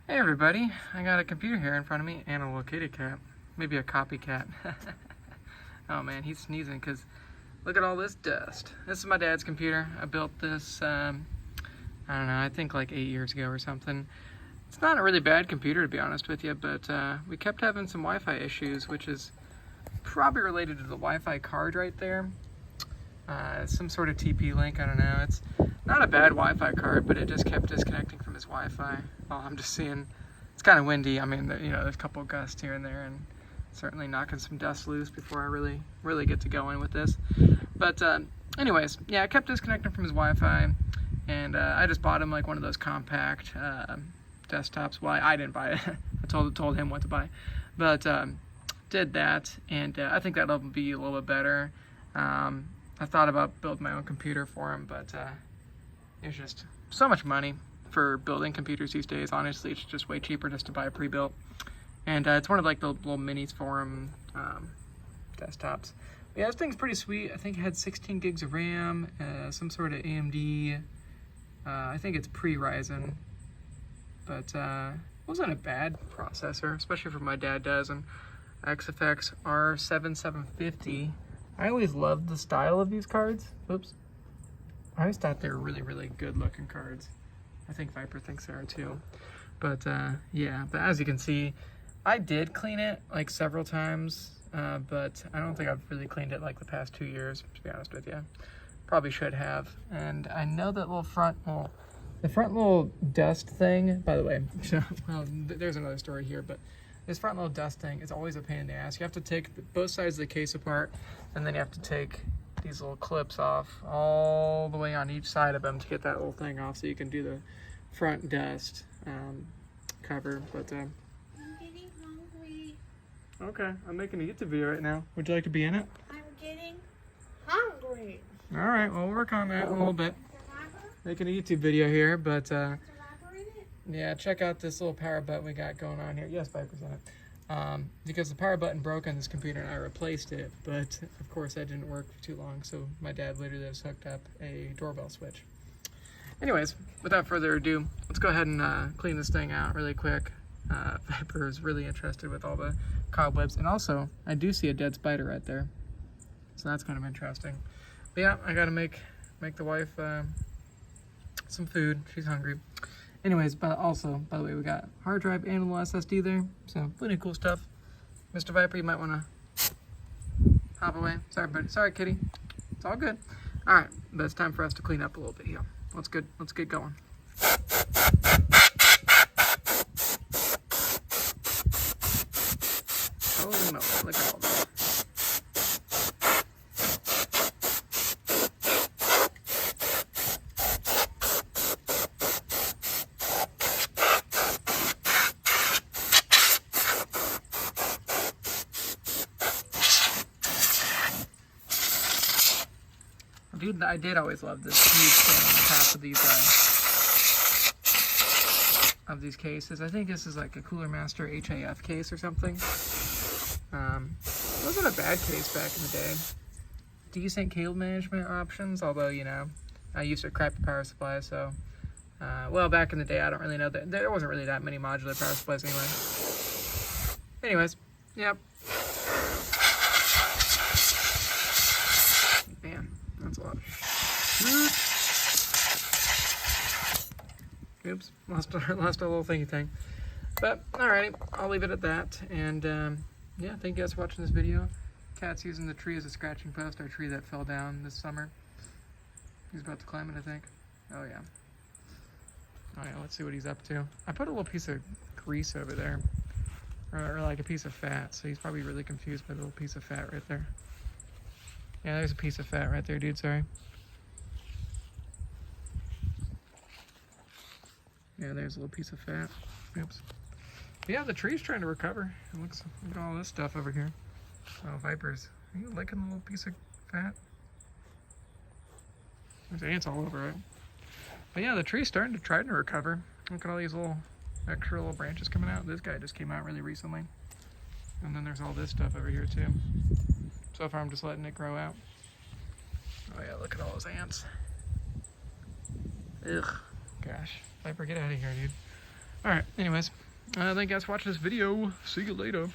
Hey everybody, I got a computer here in front of me and a little kitty cat. Maybe a copycat. Oh man, he's sneezing because look at all this dust. This is my dad's computer. I built this, I don't know, I think like 8 years ago or something. It's not a really bad computer to be honest with you, but we kept having some Wi-Fi issues, which is probably related to the Wi-Fi card right there. Some sort of TP-Link, I don't know. It's not a bad Wi-Fi card, but it just kept disconnecting from his Wi-Fi. Oh, I'm just seeing, it's kind of windy. I mean, you know, there's a couple of gusts here and there, and certainly knocking some dust loose before I really get to going with this. But anyways, yeah, I kept disconnecting from his Wi-Fi, and I just bought him like one of those compact desktops. Well, I didn't buy it. I told him what to buy, but did that, and I think that'll be a little bit better. I thought about building my own computer for him, but it's just so much money for building computers these days. Honestly, it's just way cheaper just to buy a pre-built. And it's one of like the little minis forum desktops. But yeah, this thing's pretty sweet. I think it had 16 gigs of RAM, some sort of AMD. I think it's pre-Ryzen, but wasn't a bad processor, especially for what my dad does. And XFX R7750. I always loved the style of these cards. Oops. I always thought they were really good looking cards. I think Viper thinks they are too. But yeah, but as you can see, I did clean it like several times, but I don't think I've really cleaned it like the past 2 years, to be honest with you. Probably should have. And I know that little the front little dust thing, by the way, well, there's another story here, but this front little dust thing is always a pain in the ass. You have to take both sides of the case apart, and then you have to take these little clips off all the way on each side of them to get that little thing off so you can do the front dust cover. But I'm getting hungry. okay, I'm making a YouTube video right now. Would you like to be in it? I'm getting hungry. All right, well, we'll work on that in a little bit. Survivor? Making a YouTube video here, but Survivor in it? yeah, check out this little power button we got going on here. Yes, Viper's in it. Because the power button broke on this computer and I replaced it, but of course that didn't work for too long, so my dad literally just hooked up a doorbell switch. Anyways, without further ado, let's go ahead and clean this thing out really quick. Viper is really interested with all the cobwebs, and also I do see a dead spider right there, so that's kind of interesting. But yeah, I gotta make the wife some food. She's hungry. Anyways, but also, by the way, we got hard drive and a little SSD there, so plenty of cool stuff. Mr. Viper, you might want to hop away. Sorry, buddy. Sorry, kitty. It's all good. All right, but it's time for us to clean up a little bit here. Let's get going. Oh no! Look at all that. Dude, I did always love this huge thing on the top of these cases. I think this is like a Cooler Master HAF case or something. It wasn't a bad case back in the day. Decent cable management options, although, you know, I used a crappy power supply, so well, back in the day, I don't really know that there wasn't really that many modular power supplies anyway. Anyways, yep. Man, that's a lot. Oops, lost a little thingy thing. But alrighty, I'll leave it at that. And yeah, thank you guys for watching this video. Cat's using the tree as a scratching post, our tree that fell down this summer. He's about to climb it, I think. Oh yeah. Oh yeah, let's see what he's up to. I put a little piece of grease over there, or like a piece of fat, so he's probably really confused by the little piece of fat right there. Yeah, there's a piece of fat right there, dude, sorry. Yeah, there's a little piece of fat. Oops. But yeah, the tree's trying to recover. It looks, look at all this stuff over here. Oh, Vipers. Are you licking the little piece of fat? There's ants all over it. But yeah, the tree's starting to try to recover. Look at all these little extra little branches coming out. This guy just came out really recently. And then there's all this stuff over here too. So far I'm just letting it grow out. Oh yeah, look at all those ants. Ugh. Gosh. Viper, get out of here, dude. Alright, anyways. Thank you guys for watching this video. See you later.